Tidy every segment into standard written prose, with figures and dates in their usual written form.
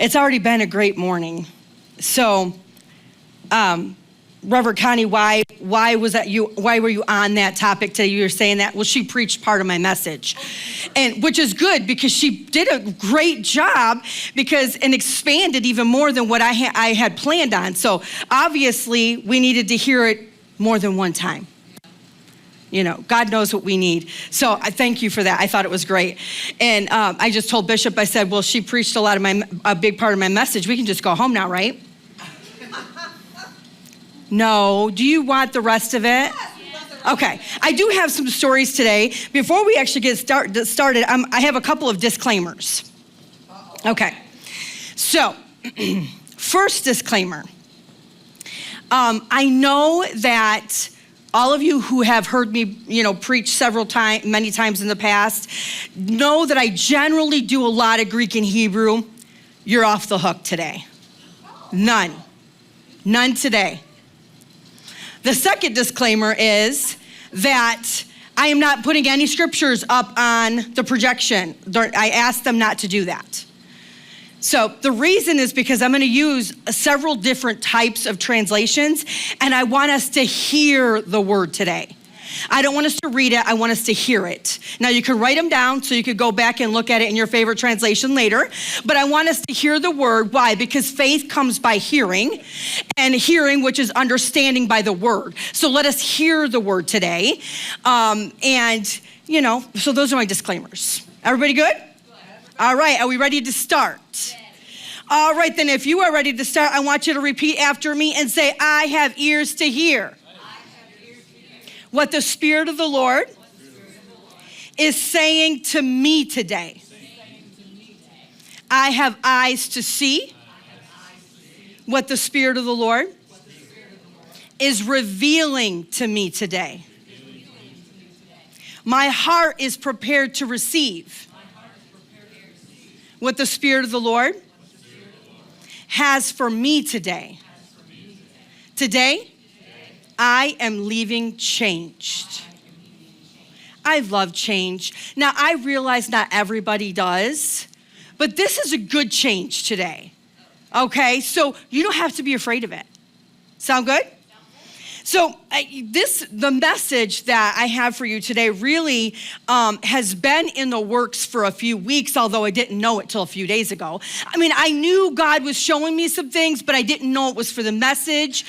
It's already been a great morning. So, Reverend Connie, why was that you? Why were you on that topic today? You were saying that. Well, she preached part of my message, and which is good because she did a great job and expanded even more than what I had planned on. So obviously, we needed to hear it more than one time. You know, God knows what we need. So I thank you for that. I thought it was great. And I just told Bishop, I said, well, she preached a big part of my message. We can just go home now, right? No. Do you want the rest of it? Okay. I do have some stories today. Before we actually get started, I have a couple of disclaimers. Okay. So, first disclaimer. I know that all of you who have heard me, preach many times in the past, know that I generally do a lot of Greek and Hebrew. You're off the hook today. None today. The second disclaimer is that I am not putting any scriptures up on the projection. I asked them not to do that. So the reason is because I'm going to use several different types of translations, and I want us to hear the word today. I don't want us to read it. I want us to hear it. Now, you can write them down so you could go back and look at it in your favorite translation later, but I want us to hear the word. Why? Because faith comes by hearing, and hearing, which is understanding by the word. So let us hear the word today. So those are my disclaimers. Everybody good? All right, are we ready to start? All right, then if you are ready to start, I want you to repeat after me and say, I have ears to hear what the Spirit of the Lord is saying to me today. I have eyes to see what the Spirit of the Lord is revealing to me today. My heart is prepared to receive what the Spirit of the Lord has for me today. Today, I am leaving changed. I love change. Now, I realize not everybody does, but this is a good change today. Okay, so you don't have to be afraid of it. Sound good? So the message that I have for you today really has been in the works for a few weeks, although I didn't know it till a few days ago. I mean, I knew God was showing me some things, but I didn't know it was for the message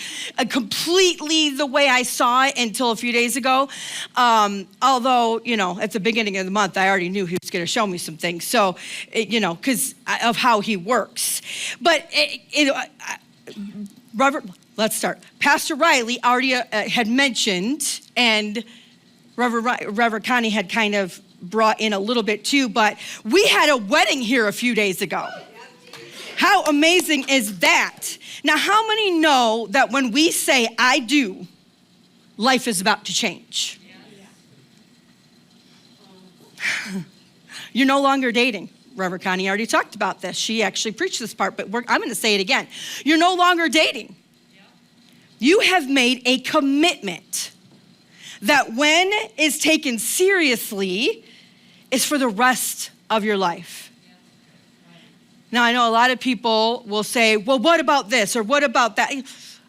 completely the way I saw it until a few days ago. Although, at the beginning of the month, I already knew he was going to show me some things. So, because of how he works. But, let's start. Pastor Riley already had mentioned, and Reverend Connie had kind of brought in a little bit too, but we had a wedding here a few days ago. How amazing is that? Now, how many know that when we say, I do, life is about to change? You're no longer dating. Reverend Connie already talked about this. She actually preached this part, but I'm going to say it again. You're no longer dating. You have made a commitment that when is taken seriously is for the rest of your life. Now, I know a lot of people will say, well, what about this or what about that?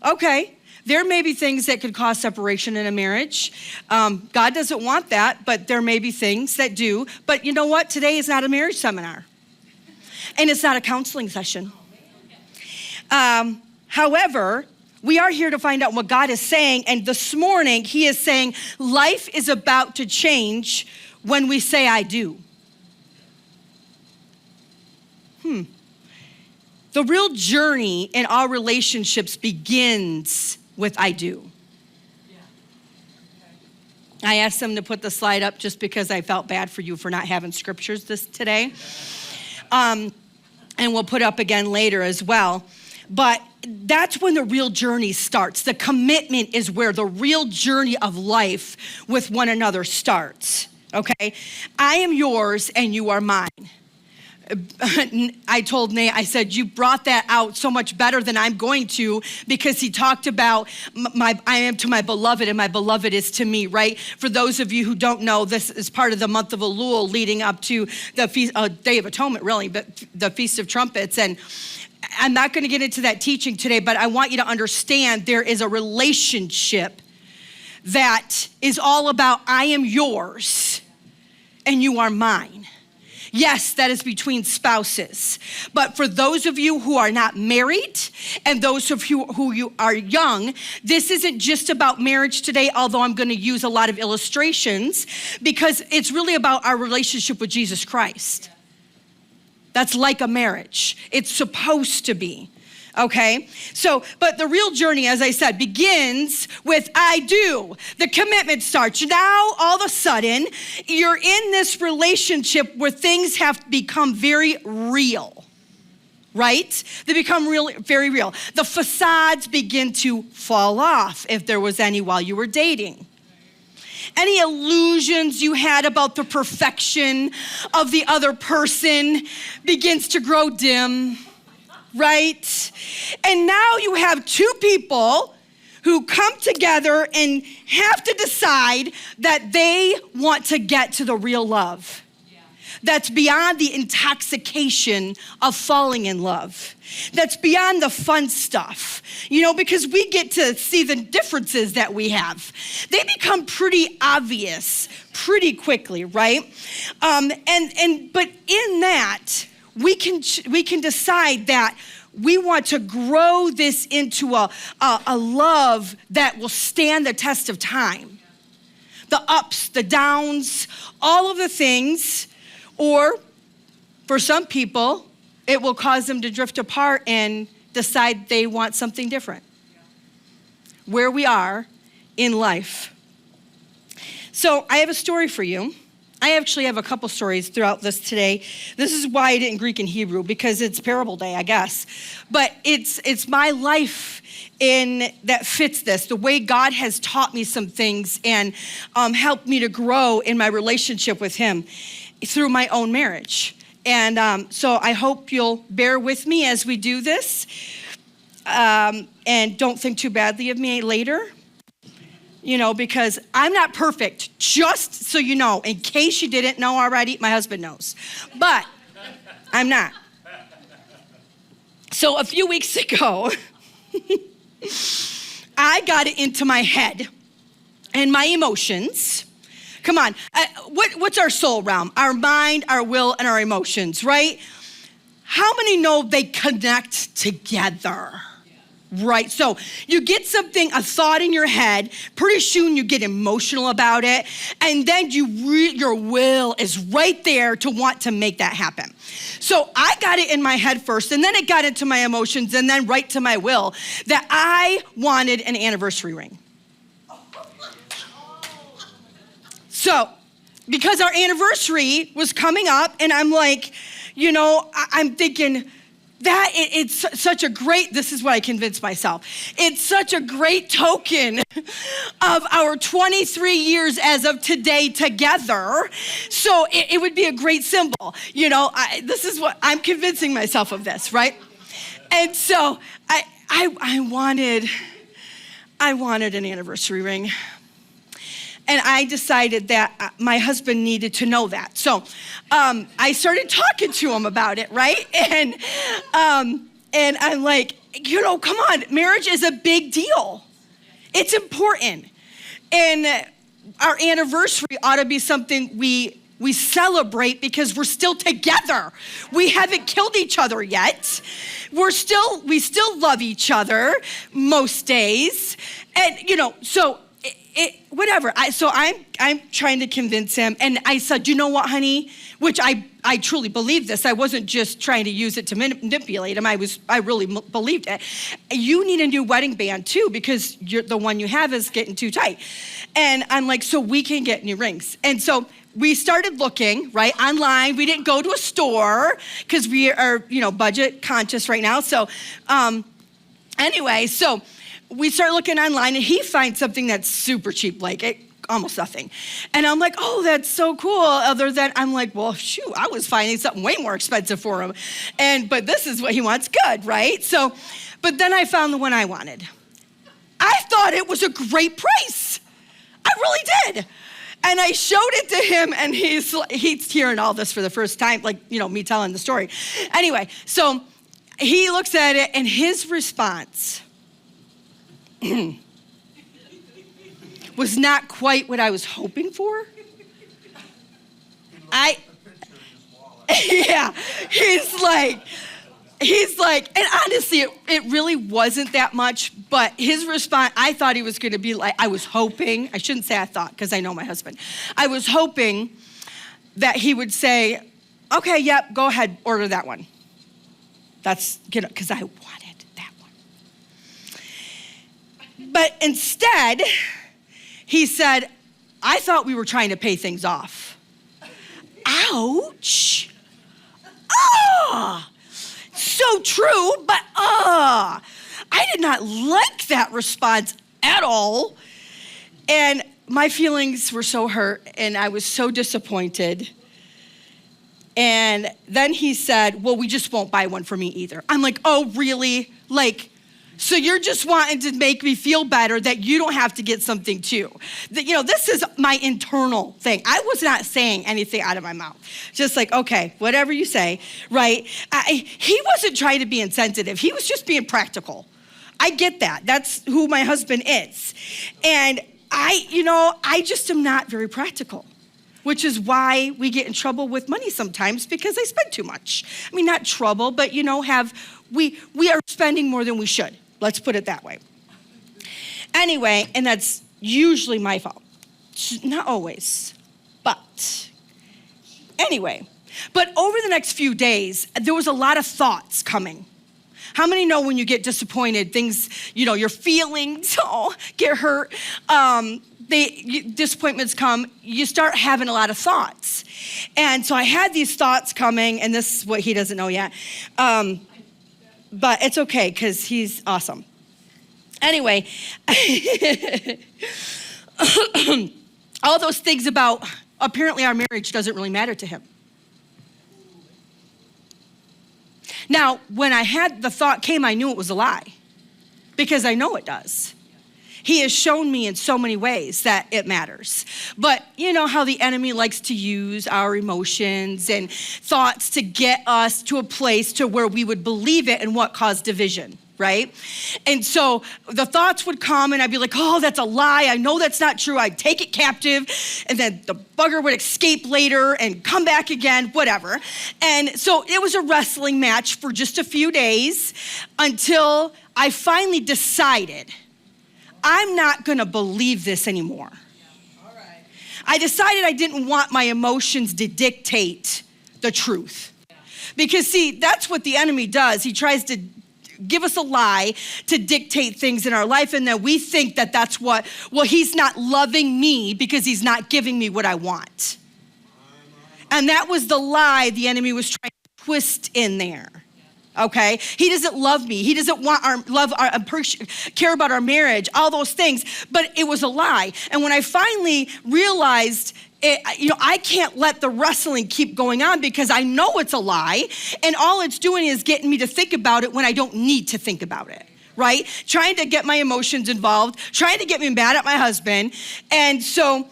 Okay, there may be things that could cause separation in a marriage. God doesn't want that, but there may be things that do. But you know what? Today is not a marriage seminar, and it's not a counseling session. However, we are here to find out what God is saying, and this morning, he is saying life is about to change when we say, I do. The real journey in our relationships begins with I do. I asked them to put the slide up just because I felt bad for you for not having scriptures today. And we'll put up again later as well. But that's when the real journey starts. The commitment is where the real journey of life with one another starts, okay? I am yours and you are mine. I told Nate, I said, you brought that out so much better than I'm going to, because he talked about I am to my beloved and my beloved is to me, right? For those of you who don't know, this is part of the month of Elul leading up to the Day of Atonement, really, but the Feast of Trumpets. And I'm not going to get into that teaching today, but I want you to understand there is a relationship that is all about I am yours and you are mine. Yes, that is between spouses. But for those of you who are not married and those of you who are young, this isn't just about marriage today, although I'm going to use a lot of illustrations, because it's really about our relationship with Jesus Christ. That's like a marriage. It's supposed to be. Okay, so, but the real journey, as I said, begins with I do. The commitment starts. Now, all of a sudden, you're in this relationship where things have become very real, right? They become very real. The facades begin to fall off, if there was any while you were dating. Any illusions you had about the perfection of the other person begins to grow dim. Right? And now you have two people who come together and have to decide that they want to get to the real love. That's beyond the intoxication of falling in love. That's beyond the fun stuff, because we get to see the differences that we have. They become pretty obvious pretty quickly, right? But in that, we can decide that we want to grow this into a love that will stand the test of time. The ups, the downs, all of the things, or for some people, it will cause them to drift apart and decide they want something different. Where we are in life. So I have a story for you. I actually have a couple stories throughout this today. This is why I didn't Greek and Hebrew, because it's parable day, I guess. But it's my life that fits this, the way God has taught me some things and helped me to grow in my relationship with him through my own marriage. And so I hope you'll bear with me as we do this. And don't think too badly of me later. Because I'm not perfect, just so you know, in case you didn't know already, my husband knows, but I'm not. So a few weeks ago, I got it into my head and my emotions. Come on, what's our soul realm? Our mind, our will, and our emotions, right? How many know they connect together? Right, so you get something, a thought in your head, pretty soon you get emotional about it, and then your will is right there to want to make that happen. So I got it in my head first, and then it got into my emotions, and then right to my will, that I wanted an anniversary ring. So, because our anniversary was coming up, and I'm like, I'm thinking, it's such a great, this is what I convinced myself. It's such a great token of our 23 years as of today together. So it would be a great symbol. This is what I'm convincing myself of this, right? And so I wanted an anniversary ring. And I decided that my husband needed to know that. So I started talking to him about it, right? And I'm like, come on, marriage is a big deal. It's important. And our anniversary ought to be something we celebrate because we're still together. We haven't killed each other yet. We still love each other most days. And, so whatever. So I'm trying to convince him. And I said, you know what, honey? Which I truly believe this. I wasn't just trying to use it to manipulate him. I really believed it. You need a new wedding band too, because the one you have is getting too tight. And I'm like, so we can get new rings. And so we started looking, right, online. We didn't go to a store because we are, budget conscious right now. So anyway, so we started looking online, and he finds something that's super cheap, like almost nothing. And I'm like, oh, that's so cool. Other than, I'm like, well, shoot, I was finding something way more expensive for him. But this is what he wants, good, right? So, but then I found the one I wanted. I thought it was a great price. I really did. And I showed it to him, and he's hearing all this for the first time, like, me telling the story. Anyway, so he looks at it, and his response was not quite what I was hoping for. Yeah, he's like, and honestly, it really wasn't that much, but his response, I thought he was going to be like, I was hoping, I shouldn't say I thought, because I know my husband. I was hoping that he would say, okay, yep, go ahead, order that one. That's, because I wanted that one. But instead, he said, I thought we were trying to pay things off. Ouch. So true, but I did not like that response at all. And my feelings were so hurt, and I was so disappointed. And then he said, well, we just won't buy one for me either. I'm like, oh, really? So you're just wanting to make me feel better that you don't have to get something too. This is my internal thing. I was not saying anything out of my mouth. Just like, okay, whatever you say, right? He wasn't trying to be insensitive. He was just being practical. I get that. That's who my husband is. And I just am not very practical, which is why we get in trouble with money sometimes, because I spend too much. I mean, not trouble, but we are spending more than we should. Let's put it that way. Anyway, and that's usually my fault. Not always, but anyway. But over the next few days, there was a lot of thoughts coming. How many know when you get disappointed, things, your feelings get hurt, disappointments come, you start having a lot of thoughts. And so I had these thoughts coming, and this is what he doesn't know yet. But it's okay, because he's awesome. Anyway, all those things about apparently our marriage doesn't really matter to him. Now, when I had the thought came, I knew it was a lie, because I know it does. He has shown me in so many ways that it matters. But you know how the enemy likes to use our emotions and thoughts to get us to a place to where we would believe it and what caused division, right? And so the thoughts would come, and I'd be like, oh, that's a lie. I know that's not true. I'd take it captive, and then the bugger would escape later and come back again, whatever. And so it was a wrestling match for just a few days until I finally decided I'm not gonna believe this anymore. All right. I decided I didn't want my emotions to dictate the truth. Because see, that's what the enemy does. He tries to give us a lie to dictate things in our life, and then we think that that's well, he's not loving me because he's not giving me what I want. And that was the lie the enemy was trying to twist in there. Okay, he doesn't love me. He doesn't want care about our marriage, all those things. But it was a lie. And when I finally realized, I can't let the wrestling keep going on, because I know it's a lie, and all it's doing is getting me to think about it when I don't need to think about it. Right? Trying to get my emotions involved, trying to get me mad at my husband. And so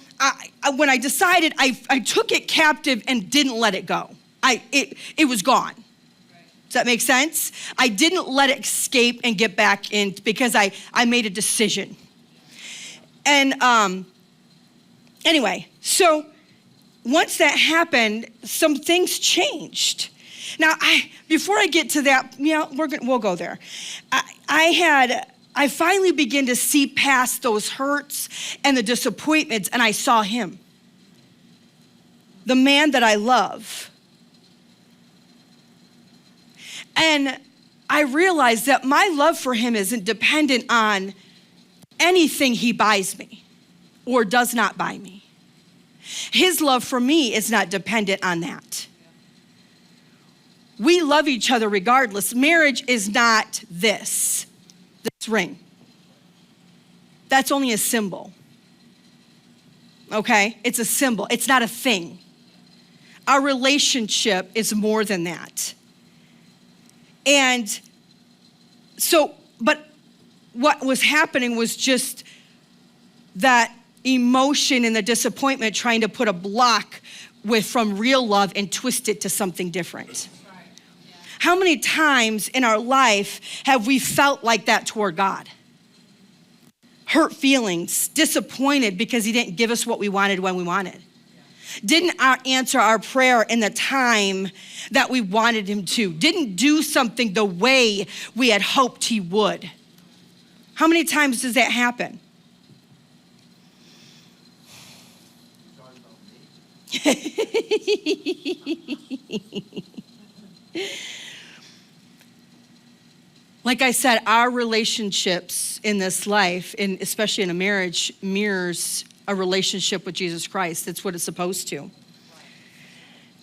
when I decided, I took it captive and didn't let it go. It was gone. Does that make sense? I didn't let it escape and get back in, because I made a decision. And anyway, so once that happened, some things changed. Now, before I get to that, we'll go there. I finally began to see past those hurts and the disappointments, and I saw him, the man that I love. And I realized that my love for him isn't dependent on anything he buys me or does not buy me. His love for me is not dependent on that. We love each other regardless. Marriage is not this ring. That's only a symbol. okay? It's a symbol. It's not a thing. Our relationship is more than that. And so, but what was happening was just that emotion and the disappointment trying to put a block from real love and twist it to something different. How many times in our life have we felt like that toward God? Hurt feelings, disappointed because he didn't give us what we wanted when we wanted. Didn't answer our prayer in the time that we wanted him to. Didn't do something the way we had hoped he would. How many times does that happen? Like I said, our relationships in this life, and especially in a marriage, mirrors a relationship with Jesus Christ. That's what it's supposed to.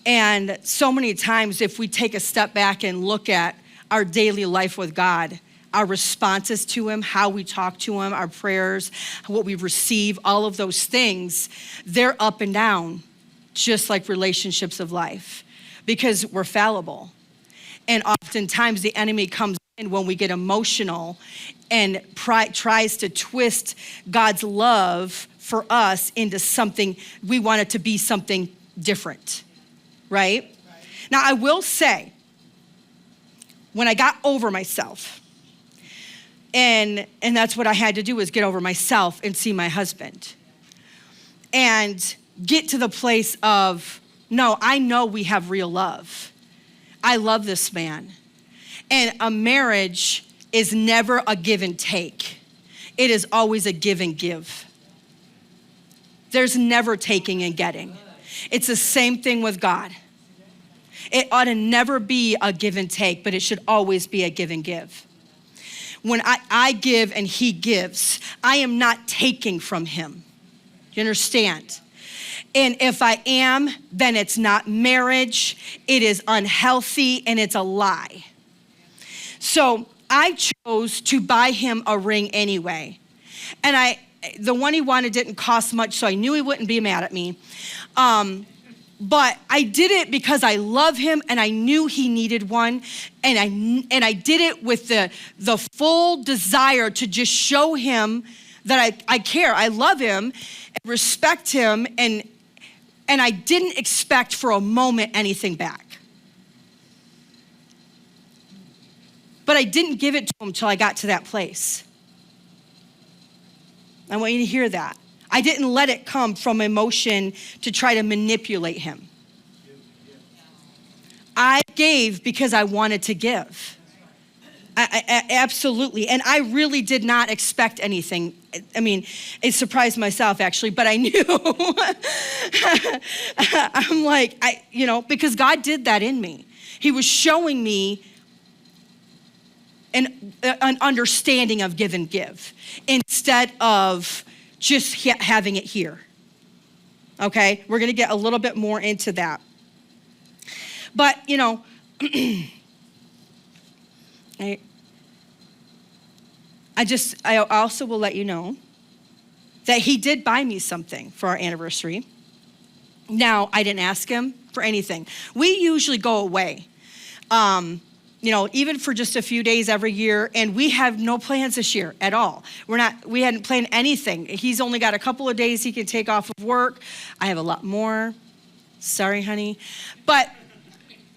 And so many times, if we take a step back and look at our daily life with God, our responses to him, how we talk to him, our prayers, what we receive, all of those things, they're up and down, just like relationships of life, because we're fallible. And oftentimes the enemy comes in when we get emotional and tries to twist God's love for us into something, we want it to be something different, right? Now, I will say, when I got over myself, and that's what I had to do, was get over myself and see my husband. And get to the place of, no, I know we have real love. I love this man. And a marriage is never a give and take. It is always a give and give. There's never taking and getting. It's the same thing with God. It ought to never be a give and take, but it should always be a give and give. When I give and he gives, I am not taking from him. You understand? And if I am, then it's not marriage, it is unhealthy, and it's a lie. So I chose to buy him a ring anyway. And the one he wanted didn't cost much, so I knew he wouldn't be mad at me. But I did it because I love him and I knew he needed one. And I did it with the full desire to just show him that I care. I love him and respect him, and I didn't expect for a moment anything back. But I didn't give it to him till I got to that place. I want you to hear that. I didn't let it come from emotion to try to manipulate him. I gave because I wanted to give. I absolutely. And I really did not expect anything. I mean, it surprised myself actually, but I knew. I'm like, because God did that in me. He was showing me an understanding of give and give instead of just having it here. Okay, we're gonna get a little bit more into that. But, I also will let you know that he did buy me something for our anniversary. Now, I didn't ask him for anything. We usually go away, even for just a few days every year, and we have no plans this year at all. We hadn't planned anything. He's only got a couple of days he can take off of work. I have a lot more. Sorry, honey. But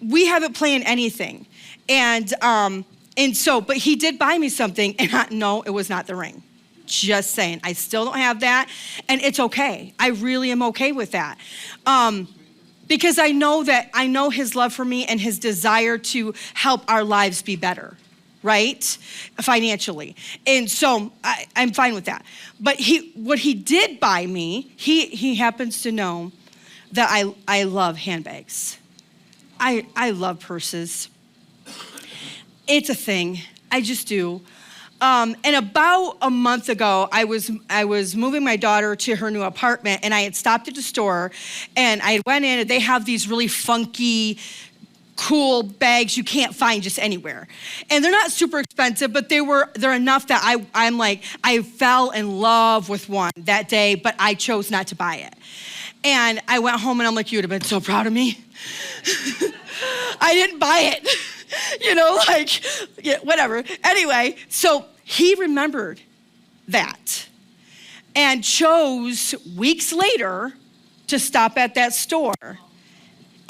we haven't planned anything. But he did buy me something, and no, it was not the ring. Just saying, I still don't have that, and it's okay. I really am okay with that. Because I know his love for me and his desire to help our lives be better, right? Financially. And so I'm fine with that. But what he did buy me, he happens to know that I love handbags. I love purses. It's a thing. I just do. And about a month ago, I was moving my daughter to her new apartment, and I had stopped at the store, and I went in, and they have these really funky cool bags you can't find just anywhere. And they're not super expensive, but they're enough that I fell in love with one that day, but I chose not to buy it. And I went home and I'm like, you would have been so proud of me. I didn't buy it. Whatever. Anyway, so he remembered that and chose weeks later to stop at that store.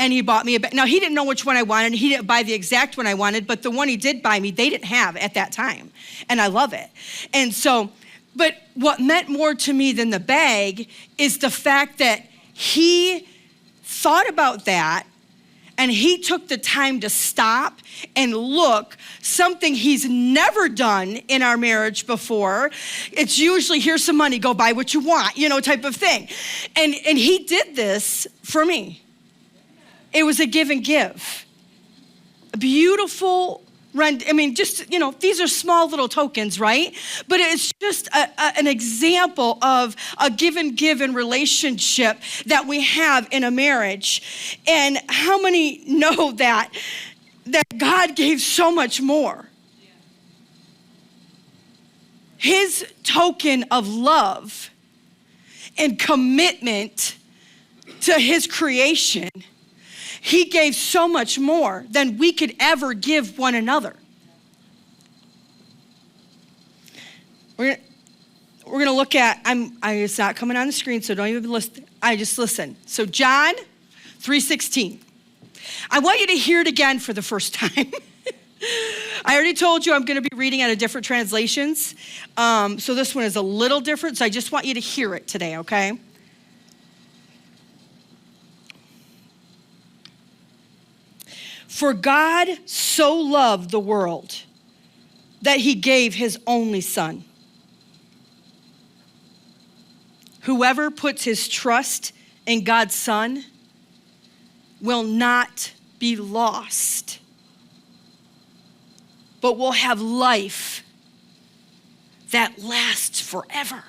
And he bought me a bag. Now, he didn't know which one I wanted. He didn't buy the exact one I wanted, but the one he did buy me, they didn't have at that time. And I love it. And so, but what meant more to me than the bag is the fact that he thought about that and he took the time to stop and look, something he's never done in our marriage before. It's usually, here's some money, go buy what you want, type of thing. And he did this for me. It was a give and give. A beautiful, these are small little tokens, right? But it's just an example of a give and give in relationship that we have in a marriage. And how many know that God gave so much more? His token of love and commitment to his creation, he gave so much more than we could ever give one another. We're gonna look at, it's not coming on the screen, so don't even listen. Just listen. So John 3:16. I want you to hear it again for the first time. I already told you I'm gonna be reading out of different translations. So this one is a little different, so I just want you to hear it today, okay? For God so loved the world that he gave his only son. Whoever puts his trust in God's son will not be lost, but will have life that lasts forever.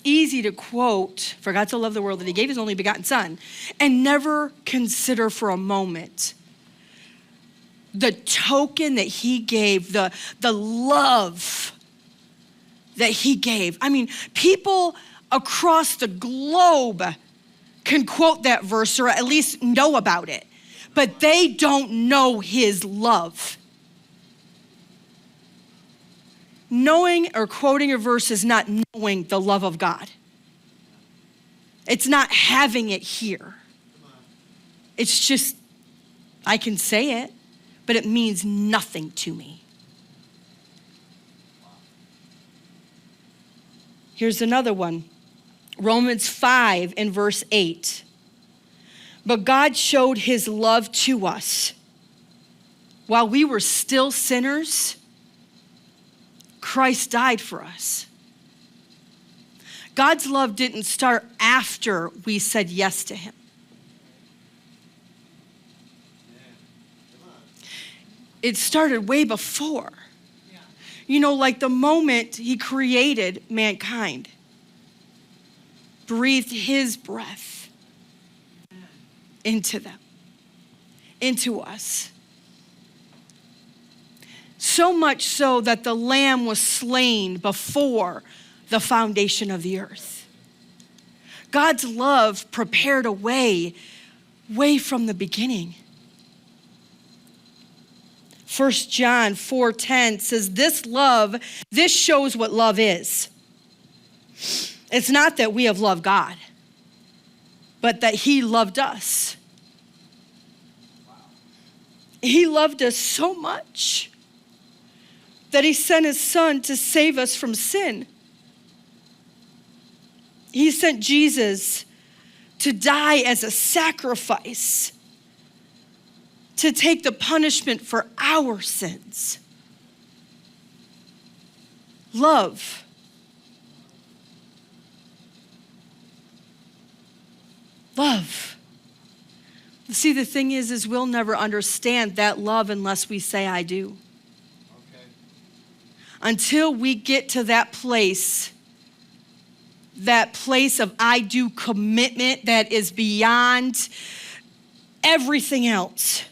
Easy to quote, for God so loved the world that he gave his only begotten son, and never consider for a moment the token that he gave, the love that he gave. People across the globe can quote that verse or at least know about it, but they don't know his love. Knowing or quoting a verse is not knowing the love of God. It's not having it here. It's just, I can say it, but it means nothing to me. Here's another one. Romans 5 and verse 8. But God showed his love to us. While we were still sinners, Christ died for us. God's love didn't start after we said yes to him. It started way before. Like the moment he created mankind, breathed his breath into them, into us. So much so that the lamb was slain before the foundation of the earth. God's love prepared a way from the beginning. 1 John 4:10 says, this shows what love is. It's not that we have loved God, but that he loved us. He loved us so much that he sent his son to save us from sin. He sent Jesus to die as a sacrifice, to take the punishment for our sins. Love. Love. See, the thing is we'll never understand that love unless we say, I do. Okay. Until we get to that place that place of I do commitment that is beyond everything else.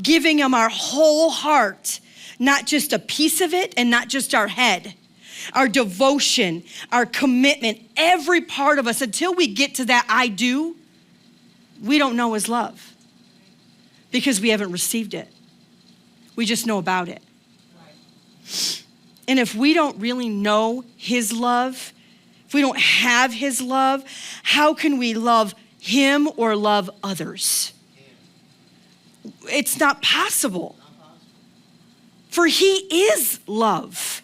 Giving him our whole heart, not just a piece of it and not just our head. Our devotion, our commitment, every part of us, until we get to that I do, we don't know his love because we haven't received it. We just know about it. And if we don't really know his love, if we don't have his love, how can we love him or love others? It's not possible. For he is love.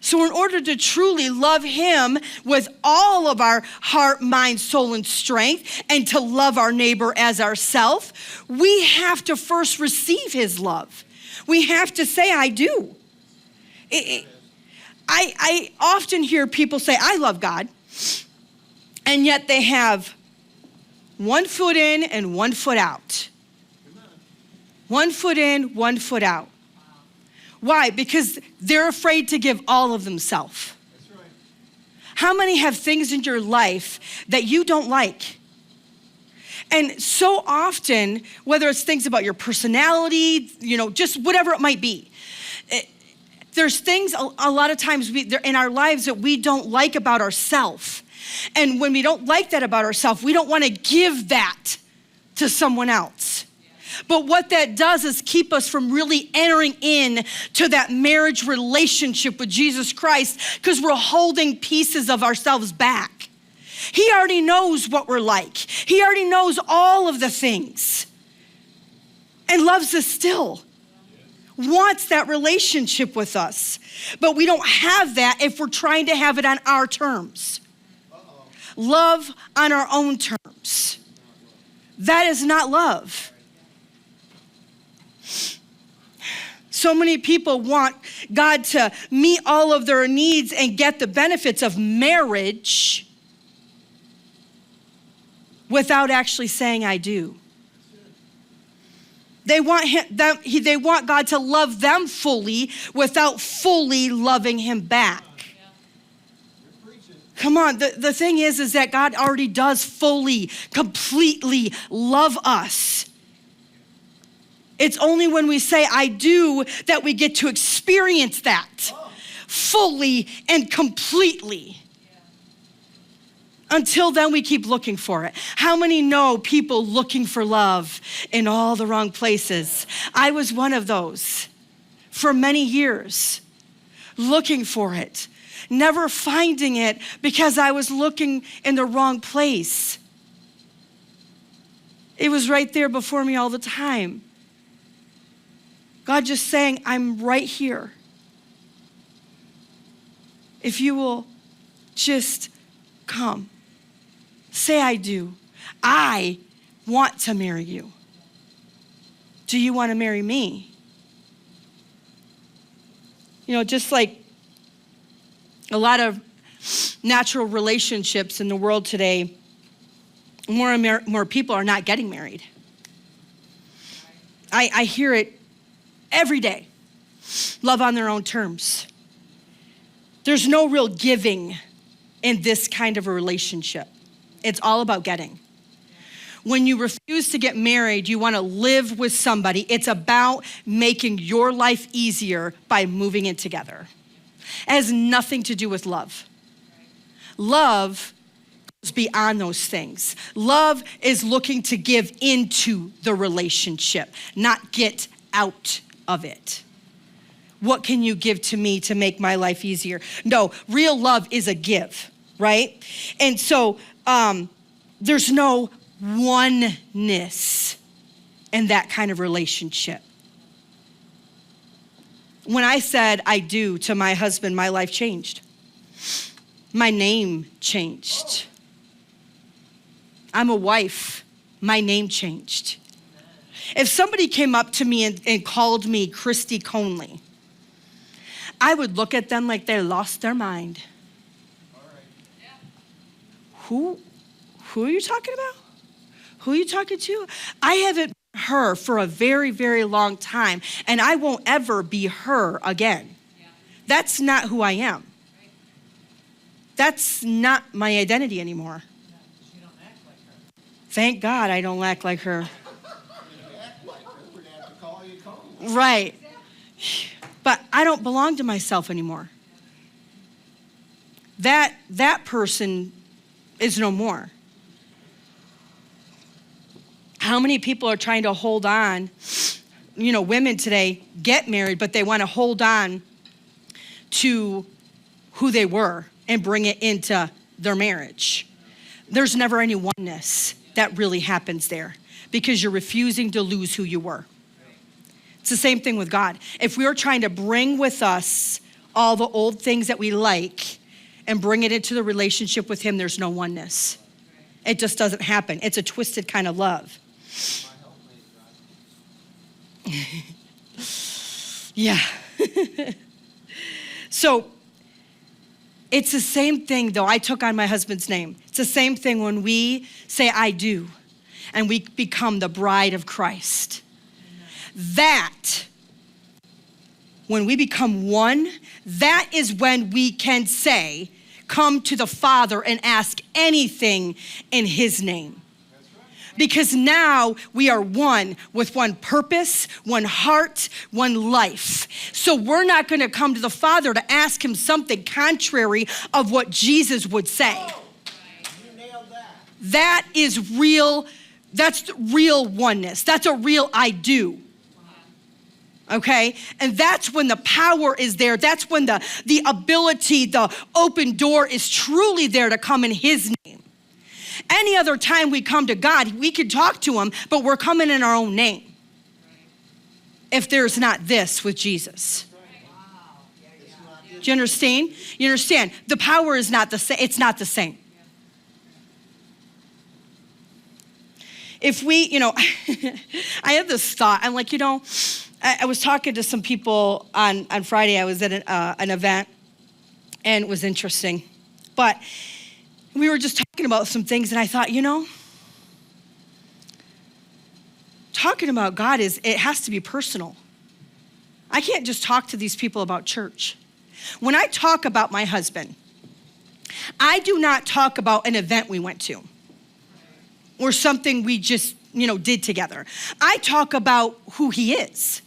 So in order to truly love him with all of our heart, mind, soul, and strength, and to love our neighbor as ourselves, we have to first receive his love. We have to say, I do. I often hear people say, I love God, and yet they have 1 foot in and 1 foot out. 1 foot in, 1 foot out. Why? Because they're afraid to give all of themselves. That's right. How many have things in your life that you don't like? And so often, whether it's things about your personality, just whatever it might be, there's things a lot of times in our lives that we don't like about ourselves. And when we don't like that about ourselves, we don't want to give that to someone else. But what that does is keep us from really entering in to that marriage relationship with Jesus Christ because we're holding pieces of ourselves back. He already knows what we're like. He already knows all of the things and loves us still. Wants that relationship with us. But we don't have that if we're trying to have it on our terms. Love on our own terms. That is not love. So many people want God to meet all of their needs and get the benefits of marriage without actually saying, I do. They want God to love them fully without fully loving him back. Come on, the thing is that God already does fully, completely love us. It's only when we say, I do, that we get to experience that fully and completely. Until then, we keep looking for it. How many know people looking for love in all the wrong places? I was one of those for many years, looking for it, never finding it because I was looking in the wrong place. It was right there before me all the time. God just saying, I'm right here. If you will just come, say I do. I want to marry you. Do you want to marry me? Just like a lot of natural relationships in the world today, more and more people are not getting married. I hear it every day. Love on their own terms. There's no real giving in this kind of a relationship. It's all about getting. When you refuse to get married, you want to live with somebody. It's about making your life easier by moving in together. It has nothing to do with love. Love goes beyond those things. Love is looking to give into the relationship, not get out of it. What can you give to me to make my life easier? No, real love is a give, right? And so there's no oneness in that kind of relationship. When I said I do to my husband, my life changed. My name changed. I'm a wife. My name changed. If somebody came up to me and called me Christy Conley, I would look at them like they lost their mind. All right. Yeah. Who are you talking about? Who are you talking to? I haven't been her for a very, very long time, and I won't ever be her again. Yeah. That's not who I am. That's not my identity anymore. You don't act like her. Thank God I don't act like her. If you act like her, we'd have to call you Coney. Right. But I don't belong to myself anymore. That person is no more. How many people are trying to hold on? You know, women today get married, but they want to hold on to who they were and bring it into their marriage. There's never any oneness that really happens there because you're refusing to lose who you were. It's the same thing with God. If we are trying to bring with us all the old things that we like and bring it into the relationship with him, there's no oneness. It just doesn't happen. It's a twisted kind of love. Yeah. So it's the same thing, though. I took on my husband's name. It's the same thing when we say I do and we become the bride of Christ. That, when we become one, that is when we can say, come to the Father and ask anything in his name. Because now we are one with one purpose, one heart, one life. So we're not going to come to the Father to ask him something contrary of what Jesus would say. You nailed that. That is real. That's real oneness. That's a real I do. Okay? And that's when the power is there. That's when the ability, the open door is truly there to come in his name. Any other time we come to God, we can talk to him, but we're coming in our own name. If there's not this with Jesus. Do you understand? You understand? The power is not the same. It's not the same. If we, I have this thought. I'm like, I was talking to some people on Friday. I was at an event, and it was interesting. But we were just talking about some things, and I thought, talking about God it has to be personal. I can't just talk to these people about church. When I talk about my husband, I do not talk about an event we went to or something we just, did together. I talk about who he is.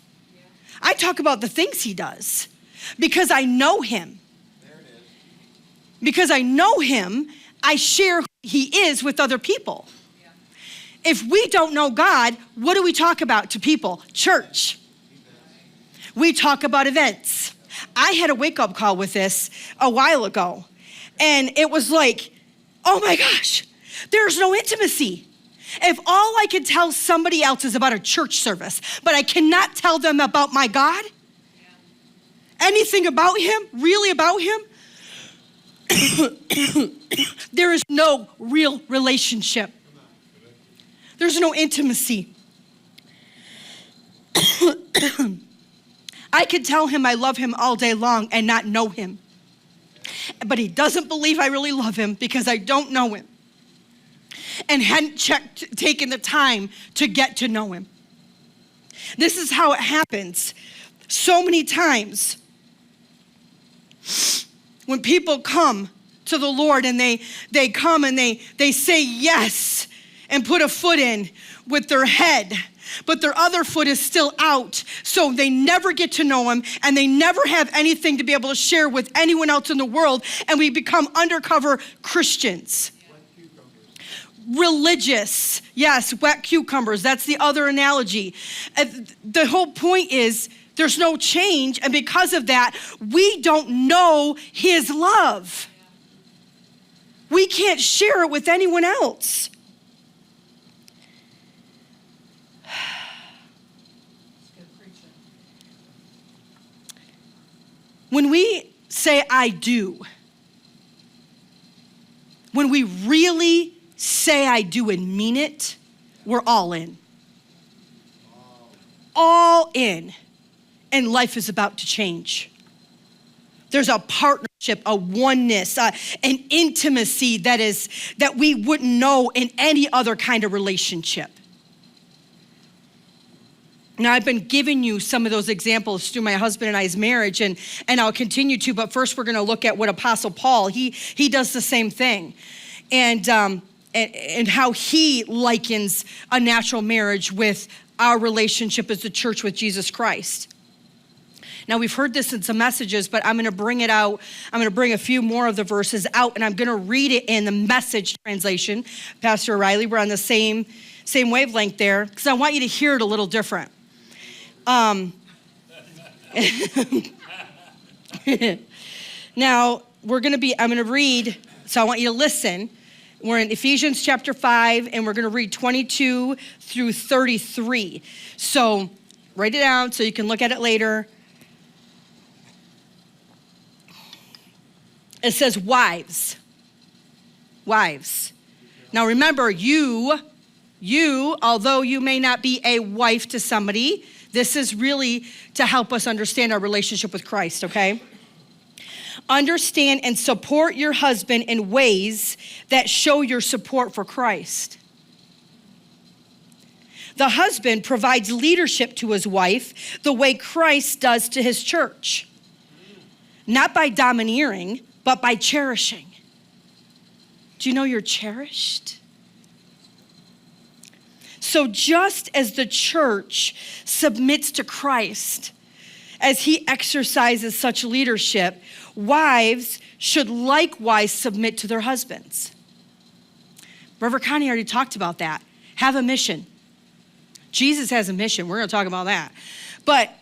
I talk about the things he does because I know him. There it is. Because I know him, I share who he is with other people. Yeah. If we don't know God, what do we talk about to people? Church. We talk about events. I had a wake-up call with this a while ago, and it was like, oh my gosh, there's no intimacy. If all I can tell somebody else is about a church service, but I cannot tell them about my God, anything about him, really about him, there is no real relationship. There's no intimacy. I could tell him I love him all day long and not know him. But he doesn't believe I really love him because I don't know him and hadn't taken the time to get to know him. This is how it happens so many times. When people come to the Lord and they come and they say yes and put a foot in with their head, but their other foot is still out, so they never get to know him and they never have anything to be able to share with anyone else in the world, and we become undercover Christians. Religious, yes, wet cucumbers, that's the other analogy. The whole point is there's no change, and because of that, we don't know his love. We can't share it with anyone else. When we say I do, when we really say I do and mean it, we're all in. All in. And life is about to change. There's a partnership, a oneness, an intimacy that we wouldn't know in any other kind of relationship. Now, I've been giving you some of those examples through my husband and I's marriage, and I'll continue to, but first we're gonna look at what Apostle Paul, he does the same thing. And how he likens a natural marriage with our relationship as the church with Jesus Christ. Now, we've heard this in some messages, but I'm gonna bring it out. I'm gonna bring a few more of the verses out, and I'm gonna read it in the Message translation. Pastor O'Reilly, we're on the same wavelength there, because I want you to hear it a little different. Now, I'm gonna read, so I want you to listen. We're in Ephesians chapter 5, and we're gonna read 22 through 33. So write it down so you can look at it later. It says, wives. Now remember, you, although you may not be a wife to somebody, this is really to help us understand our relationship with Christ, okay? Understand and support your husband in ways that show your support for Christ. The husband provides leadership to his wife the way Christ does to his church. Not by domineering, but by cherishing. Do you know you're cherished? So just as the church submits to Christ as he exercises such leadership, wives should likewise submit to their husbands. Reverend Connie already talked about that. Have a mission. Jesus has a mission. We're going to talk about that. But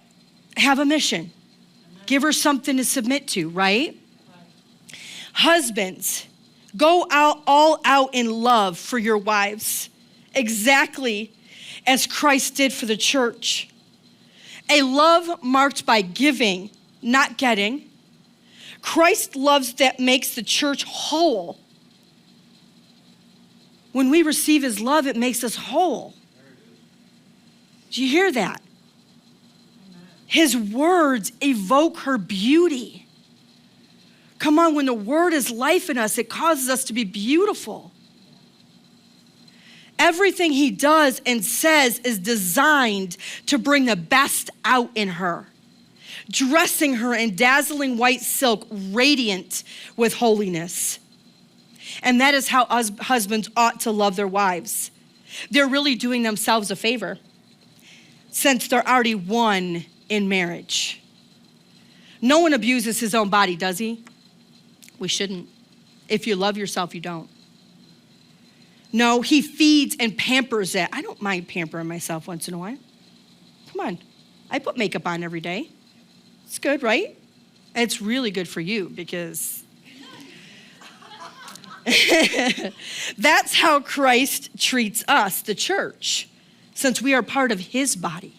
have a mission. Give her something to submit to, right? Husbands, go all out in love for your wives, exactly as Christ did for the church. A love marked by giving, not getting. Christ loves that makes the church whole. When we receive his love, it makes us whole. Do you hear that? His words evoke her beauty. Come on, when the word is life in us, it causes us to be beautiful. Everything he does and says is designed to bring the best out in her, dressing her in dazzling white silk, radiant with holiness. And that is how husbands ought to love their wives. They're really doing themselves a favor since they're already one in marriage. No one abuses his own body, does he? We shouldn't. If you love yourself, you don't. No, he feeds and pampers it. I don't mind pampering myself once in a while. Come on. I put makeup on every day. It's good, right? It's really good for you because that's how Christ treats us, the church, since we are part of his body.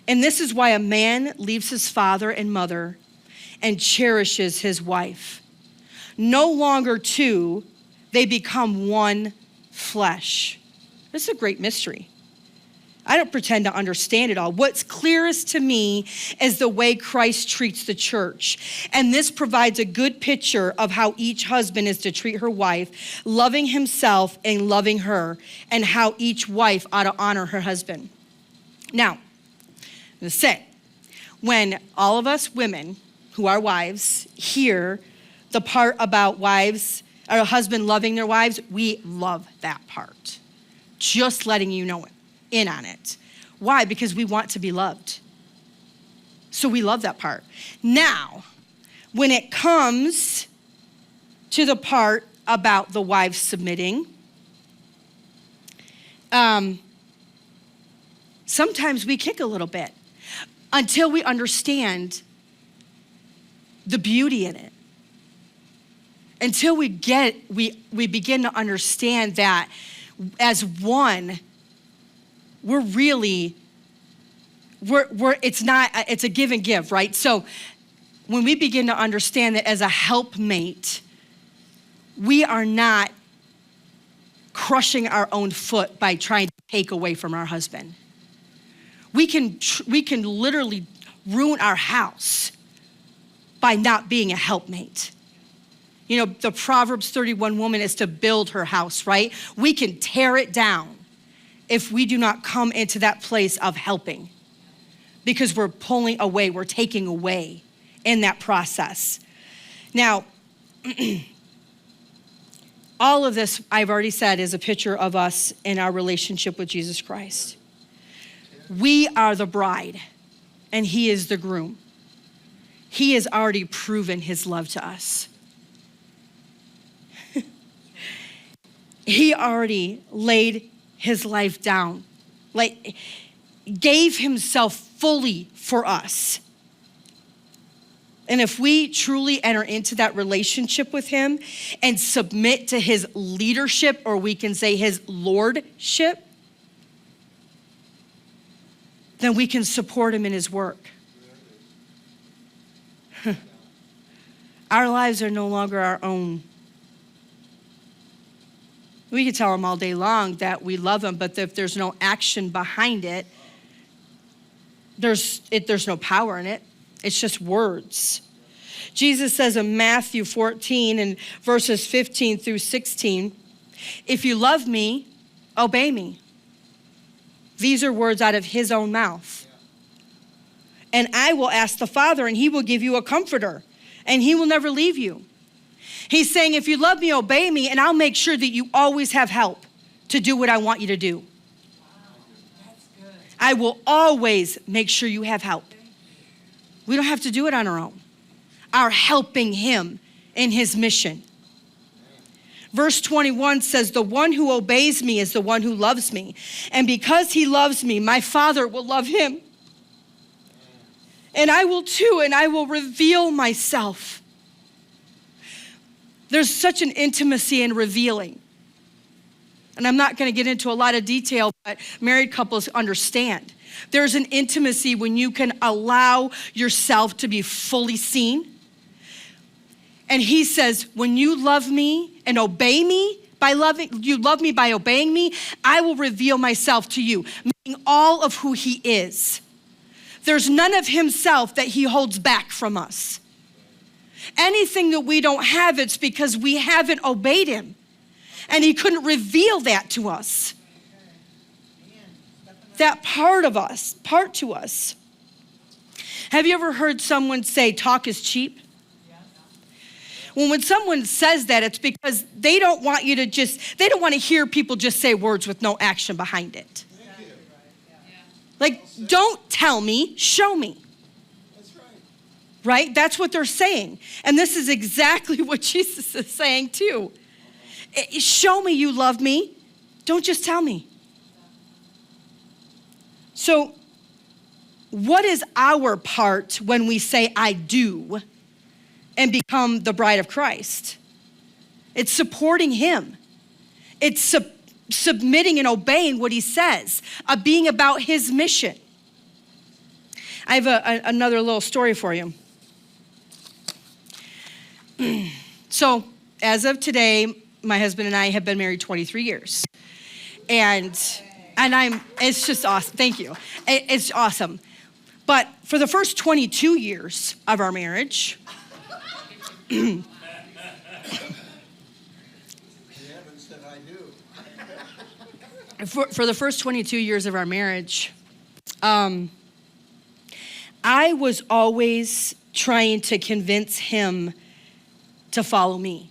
And this is why a man leaves his father and mother and cherishes his wife. No longer two, they become one flesh. This is a great mystery. I don't pretend to understand it all. What's clearest to me is the way Christ treats the church. And this provides a good picture of how each husband is to treat her wife, loving himself and loving her, and how each wife ought to honor her husband. Now, I'm gonna say, when all of us women who are wives hear the part about wives, or a husband loving their wives, we love that part. Just letting you know it, in on it. Why? Because we want to be loved. So we love that part. Now, when it comes to the part about the wives submitting, sometimes we kick a little bit until we understand the beauty in it. Until we begin to understand that as one, it's a give and give, right? So when we begin to understand that as a helpmate, we are not crushing our own foot by trying to take away from our husband. We can literally ruin our house by not being a helpmate. You know, the Proverbs 31 woman is to build her house, right? We can tear it down if we do not come into that place of helping, because we're pulling away, we're taking away in that process. Now, all of this, I've already said, is a picture of us in our relationship with Jesus Christ. We are the bride, and he is the groom. He has already proven his love to us. He already laid his life down, like gave himself fully for us. And if we truly enter into that relationship with him and submit to his leadership, or we can say his lordship, then we can support him in his work. Our lives are no longer our own. We could tell him all day long that we love him, but if there's no action behind it, there's no power in it. It's just words. Jesus says in Matthew 14 and verses 15 through 16, if you love me, obey me. These are words out of his own mouth. And I will ask the Father, and he will give you a comforter, and he will never leave you. He's saying, if you love me, obey me, and I'll make sure that you always have help to do what I want you to do. I will always make sure you have help. We don't have to do it on our own. Our helping him in his mission. Verse 21 says, the one who obeys me is the one who loves me. And because he loves me, my Father will love him. And I will too, and I will reveal myself. There's such an intimacy in revealing. And I'm not going to get into a lot of detail, but married couples understand. There's an intimacy when you can allow yourself to be fully seen. And he says, when you love me and obey me, you love me by obeying me, I will reveal myself to you, meaning all of who he is. There's none of himself that he holds back from us. Anything that we don't have, it's because we haven't obeyed him. And he couldn't reveal that to us. That part to us. Have you ever heard someone say, talk is cheap? Well, when someone says that, it's because they don't want to hear people just say words with no action behind it. Like, don't tell me, show me. Right? That's what they're saying. And this is exactly what Jesus is saying too. Show me you love me. Don't just tell me. So, what is our part when we say I do and become the bride of Christ? It's supporting him. It's submitting and obeying what he says, being about his mission. I have another little story for you. So, as of today, my husband and I have been married 23 years. And it's just awesome. Thank you. It's awesome. But for the first 22 years of our marriage, Heaven said I do. for the first 22 years of our marriage, I was always trying to convince him to follow me.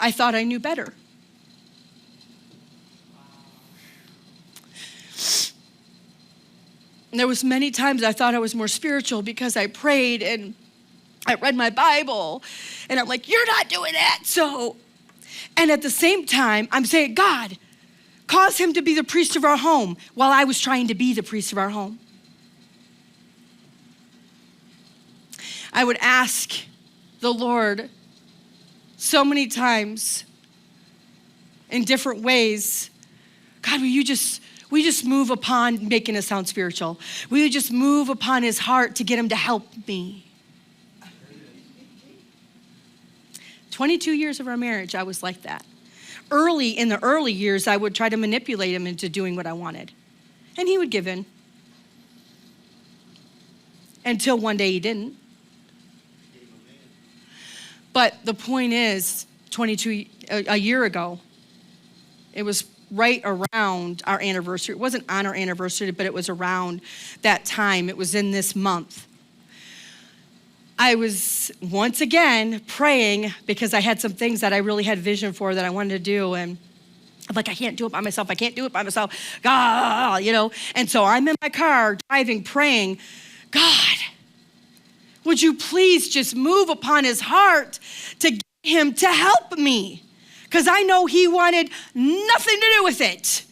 I thought I knew better. And there was many times I thought I was more spiritual because I prayed and I read my Bible and I'm like, you're not doing that. And at the same time, I'm saying, God, cause him to be the priest of our home while I was trying to be the priest of our home. I would ask the Lord so many times in different ways, God, will you just move upon, making it sound spiritual, will you just move upon his heart to get him to help me? 22 years of our marriage, I was like that. In the early years, I would try to manipulate him into doing what I wanted. And he would give in. Until one day he didn't. But the point is, a year ago, it was right around our anniversary. It wasn't on our anniversary, but it was around that time. It was in this month. I was once again praying because I had some things that I really had vision for that I wanted to do. And I'm like, I can't do it by myself. I can't do it by myself. God, And so I'm in my car driving, praying, God, would you please just move upon his heart to get him to help me? Because I know he wanted nothing to do with it,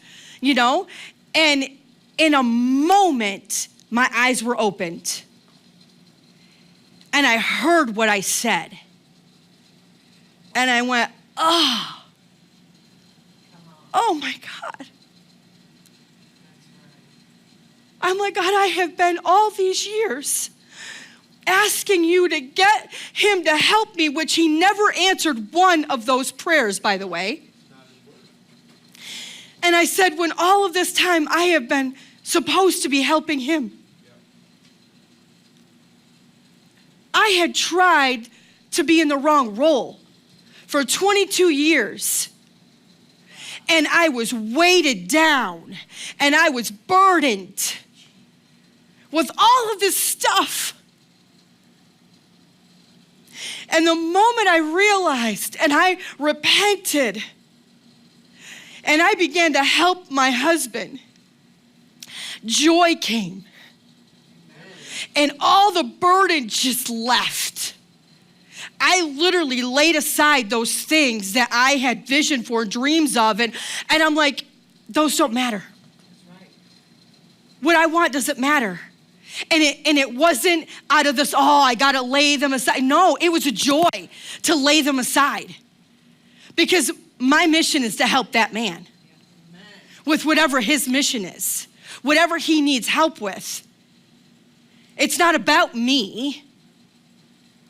And in a moment, my eyes were opened. And I heard what I said. And I went, oh my God. I'm like, God, I have been all these years asking you to get him to help me, which he never answered one of those prayers, by the way. And I said, when all of this time I have been supposed to be helping him. I had tried to be in the wrong role for 22 years. And I was weighted down and I was burdened with all of this stuff. And the moment I realized and I repented and I began to help my husband, joy came. And all the burden just left. I literally laid aside those things that I had vision for, dreams of, and I'm like, those don't matter. That's right. What I want doesn't matter. And it wasn't out of this, I gotta lay them aside. No, it was a joy to lay them aside. Because my mission is to help that man with whatever his mission is, whatever he needs help with. It's not about me.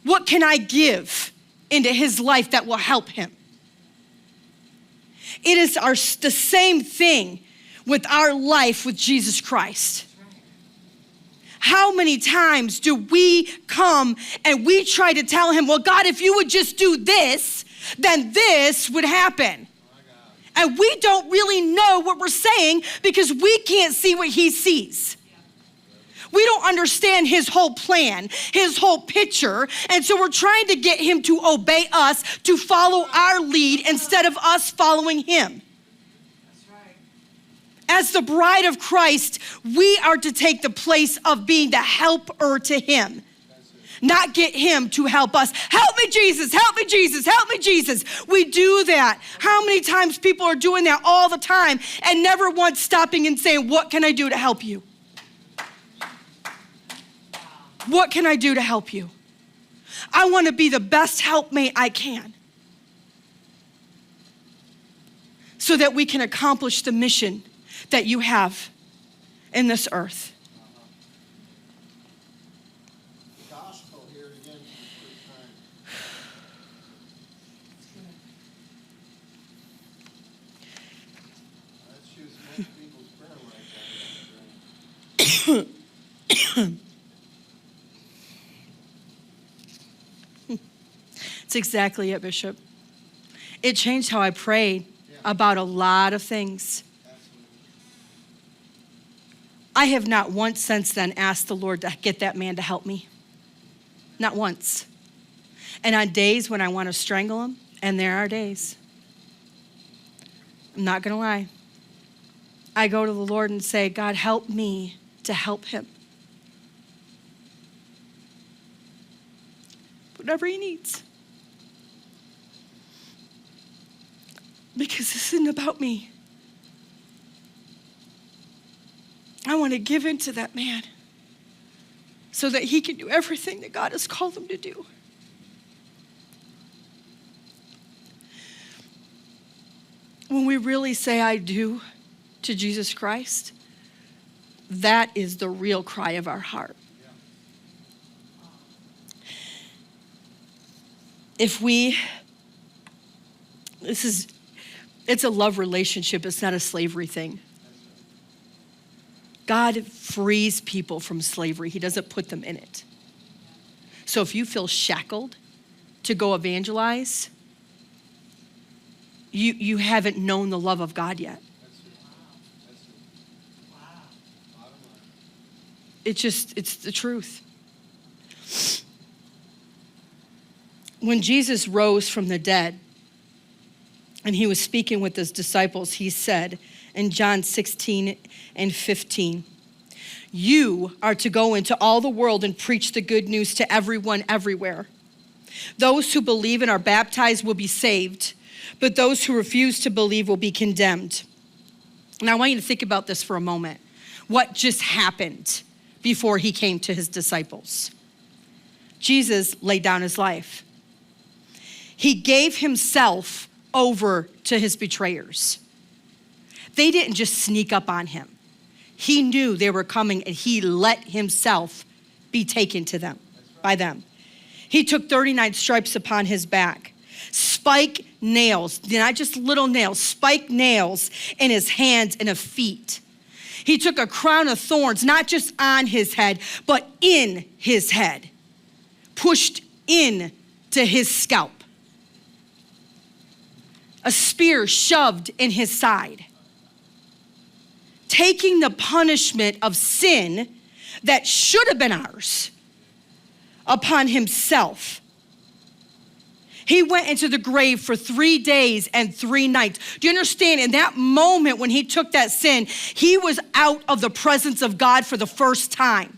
What can I give into his life that will help him? It is the same thing with our life with Jesus Christ. How many times do we come and we try to tell him, well, God, if you would just do this, then this would happen. And we don't really know what we're saying because we can't see what he sees. We don't understand his whole plan, his whole picture. And so we're trying to get him to obey us, to follow our lead instead of us following him. That's right. As the bride of Christ, we are to take the place of being the helper to him. Not get him to help us. Help me, Jesus, help me, Jesus, help me, Jesus. We do that. How many times people are doing that all the time and never once stopping and saying, what can I do to help you? What can I do to help you? I want to be the best helpmate I can so that we can accomplish the mission that you have in this earth. The gospel here again for the first time. That's just most people's prayer life. It's exactly it, Bishop. It changed how I prayed about a lot of things. I have not once since then asked the Lord to get that man to help me. Not once. And on days when I want to strangle him, and there are days, I'm not going to lie, I go to the Lord and say, God, help me to help him. Whatever he needs. Because this isn't about me. I want to give in to that man so that he can do everything that God has called him to do. When we really say I do to Jesus Christ, that is the real cry of our heart. It's a love relationship. It's not a slavery thing. God frees people from slavery. He doesn't put them in it. So if you feel shackled, to go evangelize, you haven't known the love of God yet. It's the truth. When Jesus rose from the dead and he was speaking with his disciples, he said in John 16 and 15, you are to go into all the world and preach the good news to everyone everywhere. Those who believe and are baptized will be saved, but those who refuse to believe will be condemned. And I want you to think about this for a moment. What just happened before he came to his disciples? Jesus laid down his life. He gave himself over to his betrayers. They didn't just sneak up on him. He knew they were coming and he let himself be taken to them, by them. He took 39 stripes upon his back, spike nails, not just little nails, spike nails in his hands and his feet. He took a crown of thorns, not just on his head, but in his head, pushed in to his scalp. A spear shoved in his side, taking the punishment of sin that should have been ours upon himself. He went into the grave for 3 days and 3 nights. Do you understand? In that moment when he took that sin, he was out of the presence of God for the first time,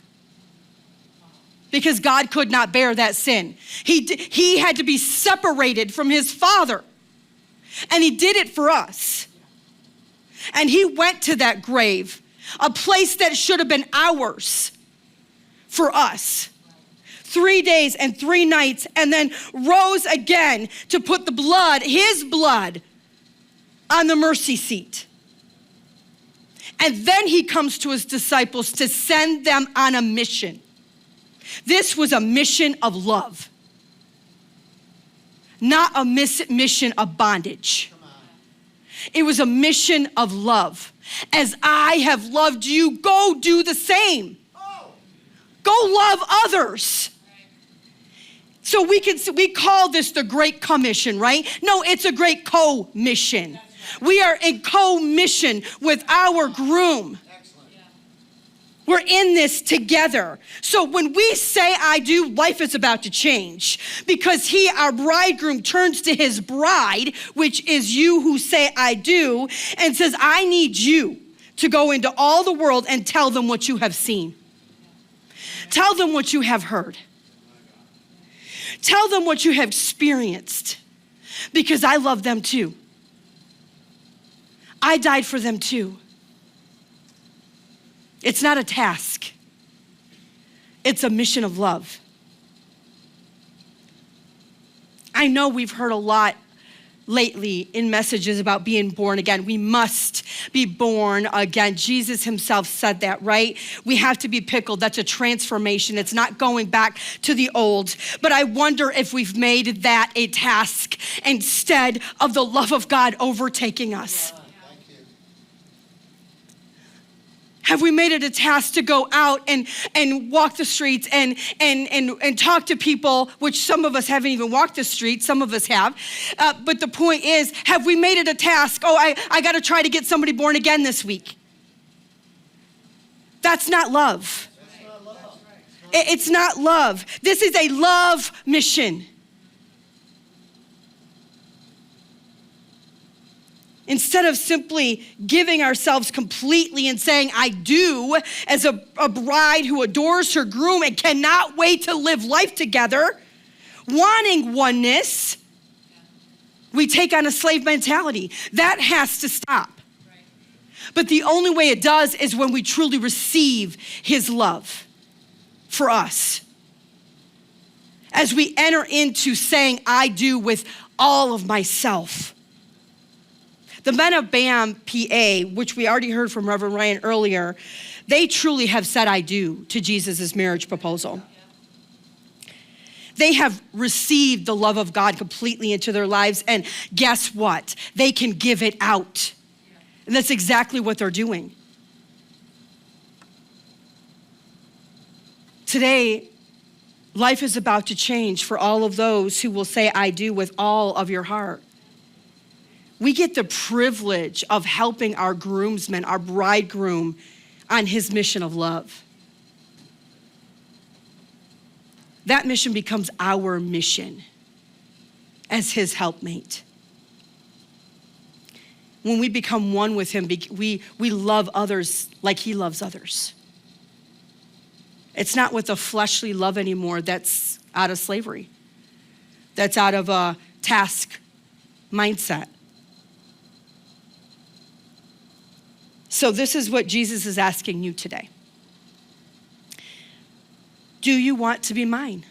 because God could not bear that sin. He had to be separated from his Father, and he did it for us. And he went to that grave, a place that should have been ours, for us. 3 days and 3 nights, and then rose again to put the blood, his blood, on the mercy seat. And then he comes to his disciples to send them on a mission. This was a mission of love, not a mission of bondage. It was a mission of love. As I have loved you, go do the same. Go love others. So we call this the Great Commission, right? No, it's a great co-mission. We are in co-mission with our groom. We're in this together. So when we say I do, life is about to change, because he, our bridegroom, turns to his bride, which is you who say I do, and says, I need you to go into all the world and tell them what you have seen. Tell them what you have heard. Tell them what you have experienced, because I love them too. I died for them too. It's not a task. It's a mission of love. I know we've heard a lot lately in messages about being born again. We must be born again. Jesus himself said that, right? We have to be pickled. That's a transformation. It's not going back to the old. But I wonder if we've made that a task instead of the love of God overtaking us. Have we made it a task to go out and walk the streets and talk to people, which some of us haven't even walked the streets, some of us have. But the point is, have we made it a task? Oh, I got to try to get somebody born again this week. That's not love. It's not love. This is a love mission. Instead of simply giving ourselves completely and saying, I do, as a bride who adores her groom and cannot wait to live life together, wanting oneness, we take on a slave mentality. That has to stop. But the only way it does is when we truly receive his love for us. As we enter into saying, I do with all of myself. The men of BAM, PA, which we already heard from Reverend Ryan earlier, they truly have said I do to Jesus' marriage proposal. They have received the love of God completely into their lives, and guess what? They can give it out. And that's exactly what they're doing. Today, Life is about to change for all of those who will say, I do with all of your heart. We get the privilege of helping our groomsmen, our bridegroom, on his mission of love. That mission becomes our mission as his helpmate. When we become one with him, we love others like he loves others. It's not with a fleshly love anymore that's out of slavery. That's out of a task mindset. So this is what Jesus is asking you today. Do you want to be mine?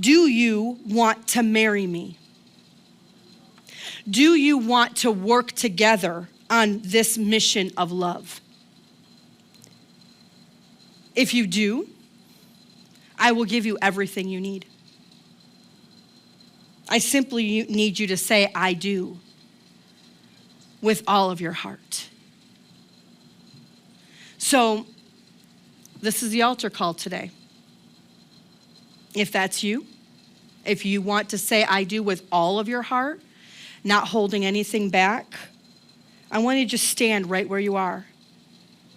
Do you want to marry me? Do you want to work together on this mission of love? If you do, I will give you everything you need. I simply need you to say, I do, with all of your heart. So, this is the altar call today. If that's you, if you want to say, I do with all of your heart, not holding anything back, I want you to just stand right where you are.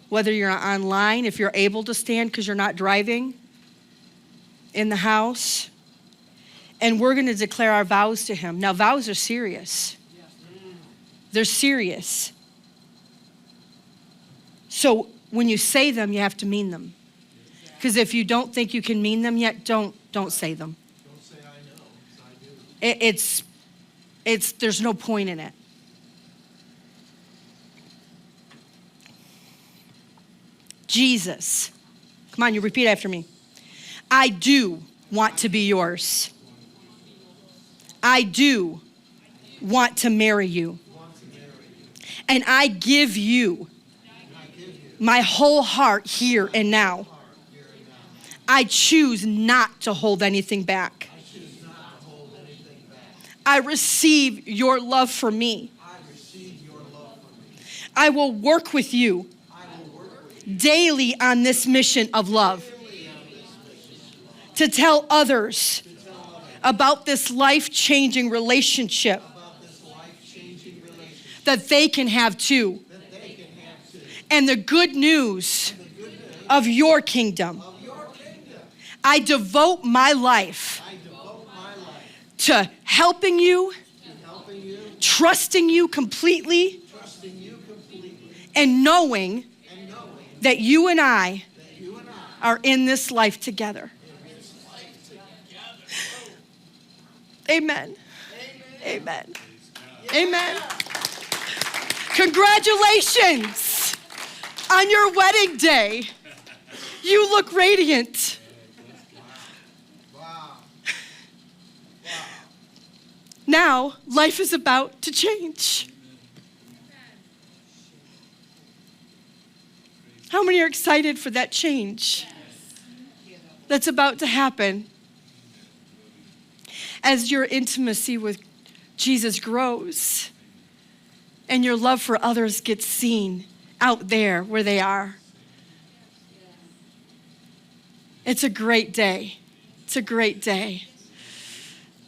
Whether you're online, if you're able to stand because you're not driving, in the house, and we're going to declare our vows to him. Now, vows are serious. They're serious. So when you say them, you have to mean them. Because if you don't think you can mean them yet, don't say them. Don't say I know, 'cause I do. There's no point in it. Jesus, come on, you repeat after me. I do want to be yours. I do want to marry you. And I give you my whole heart here and now. I choose not to hold anything back. I receive your love for me. I will work with you daily on this mission of love to tell others about this life-changing relationship that they can have too. And the good news of your kingdom. I devote my life to helping you, trusting you completely, and knowing that you and I are in this life together. Amen. Amen. Amen. Congratulations on your wedding day. You look radiant. Now, life is about to change. How many are excited for that change that's about to happen? As your intimacy with Jesus grows and your love for others gets seen out there where they are. It's a great day. It's a great day.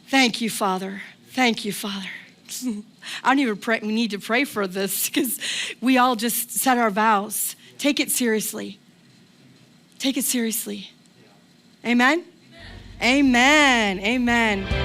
Thank you, Father. Thank you, Father. I don't even pray. We need to pray for this because we all just said our vows. Take it seriously. Take it seriously. Amen? Amen. Amen.